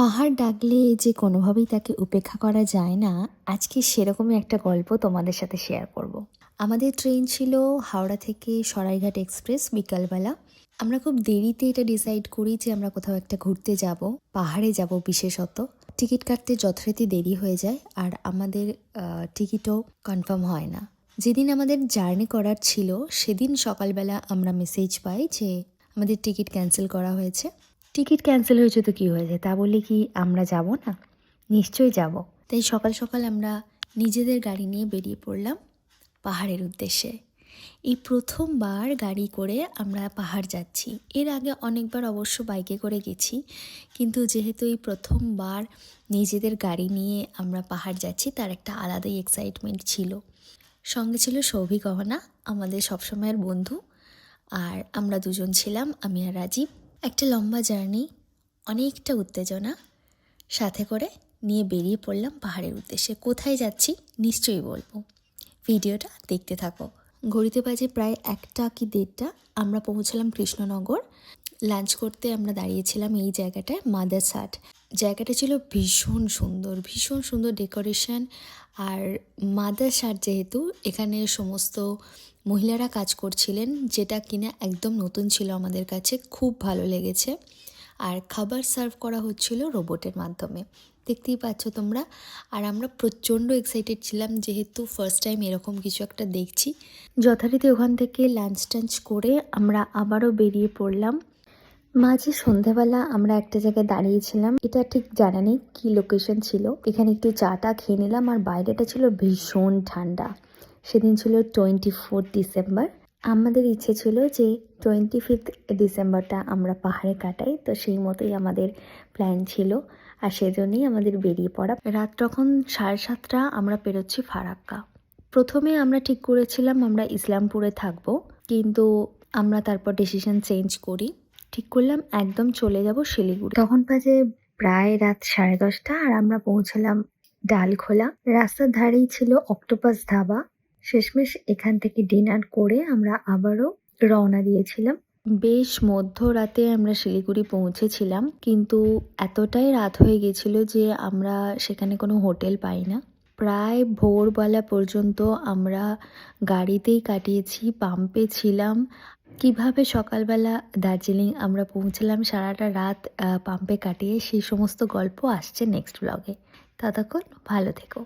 পাহাড় ডাকলে যে কোনোভাবেই তাকে উপেক্ষা করা যায় না, আজকে সেরকমই একটা গল্প তোমাদের সাথে শেয়ার করব। আমাদের ট্রেন ছিল হাওড়া থেকে সরাইঘাট এক্সপ্রেস বিকালবেলা। আমরা খুব দেরিতে এটা ডিসাইড করি যে আমরা কোথাও একটা ঘুরতে যাব, পাহাড়ে যাব বিশেষত। টিকিট কাটতে যথারীতি দেরি হয়ে যায় আর আমাদের টিকিটও কনফার্ম হয় না। যেদিন আমাদের জার্নি করার ছিল সেদিন সকালবেলা আমরা মেসেজ পাই যে আমাদের টিকিট ক্যান্সেল করা হয়েছে। টিকিট ক্যান্সেল হয়েছে তো কী হয়েছে, তা বলে কি আমরা যাব না? নিশ্চয়ই যাব। তাই সকাল সকাল আমরা নিজেদের গাড়ি নিয়ে বেরিয়ে পড়লাম পাহাড়ের উদ্দেশ্যে। এই প্রথমবার গাড়ি করে আমরা পাহাড় যাচ্ছি। এর আগে অনেকবার অবশ্য বাইকে করে গেছি, কিন্তু যেহেতু এই প্রথমবার নিজেদের গাড়ি নিয়ে আমরা পাহাড় যাচ্ছি, তার একটা আলাদাই এক্সাইটমেন্ট ছিল। সঙ্গে ছিল সৌভিক অহনা, আমাদের সবসময়ের বন্ধু, আর আমরা দুজন ছিলাম, আমি আর রাজীব। একটা লম্বা জার্নি, অনেকটা উত্তেজনা সাথে করে নিয়ে বেরিয়ে পড়লাম পাহাড়ের উদ্দেশ্যে। কোথায় যাচ্ছি নিশ্চয়ই বলবো, ভিডিওটা দেখতে থাকো। ঘড়িতে বাজে প্রায় 1টা কি 1:30। আমরা পৌঁছলাম কৃষ্ণনগর। লাঞ্চ করতে আমরা দাঁড়িয়েছিলাম এই জায়গাটায়, মাদার্স হাট। জায়গাটা ছিল ভীষণ সুন্দর, ভীষণ সুন্দর ডেকোরেশন। আর মাদার্স হাট যেহেতু, এখানে সমস্ত মহিলারা কাজ করছিলেন, যেটা কিনা একদম নতুন ছিল আমাদের কাছে, খুব ভালো লেগেছে। আর খাবার সার্ভ করা হচ্ছিল রোবটের মাধ্যমে, দেখতেই পাচ্ছ তোমরা। আর আমরা প্রচণ্ড এক্সাইটেড ছিলাম, যেহেতু ফার্স্ট টাইম এরকম কিছু একটা দেখছি। যথারীতি ওখান থেকে লাঞ্চ টাঞ্চ করে আমরা আবারও বেরিয়ে পড়লাম। মাঝে সন্ধ্যাবেলা আমরা একটা জায়গায় দাঁড়িয়েছিলাম, এটা ঠিক জানা নেই কী লোকেশন ছিল। এখানে একটু চাটা খেয়ে নিলাম, আর বাইরেটা ছিল ভীষণ ঠান্ডা। সেদিন ছিল 24 ডিসেম্বর। আমাদের ইচ্ছে ছিল যে 25 ডিসেম্বরটা আমরা পাহাড়ে কাটাই, তো সেই মতোই আমাদের প্ল্যান ছিল। আর সেজন্যই আমাদের বেরিয়ে পড়া। রাত তখন 7:30, আমরা পেরোচ্ছি ফারাক্কা। প্রথমে আমরা ঠিক করেছিলাম আমরা ইসলামপুরে থাকবো, কিন্তু আমরা তারপর ডিসিশন চেঞ্জ করি। ঠিক করলাম একদম চলে যাব শিলিগুড়ি। তখন বাজে প্রায় রাত 10:30, আর আমরা পৌঁছলাম ডালখোলা। রাস্তার ধারেই ছিল অক্টোপাস ধাবা। শেষমেশ এখান থেকে ডিনার করে আমরা আবারও রওনা দিয়েছিলাম। বেশ মধ্যরাতে আমরা শিলিগুড়ি পৌঁছেছিলাম, কিন্তু এতটাই রাত হয়ে গেছিল যে আমরা সেখানে কোনো হোটেল পাই না। প্রায় ভোরবেলা পর্যন্ত আমরা গাড়িতেই কাটিয়েছি, পাম্পে ছিলাম। কিভাবে সকালবেলা দার্জিলিং আমরা পৌঁছলাম, সারাটা রাত পাম্পে কাটিয়ে, সেই সমস্ত গল্প আসছে নেক্সট ব্লগে। ততক্ষণ ভালো থেকো।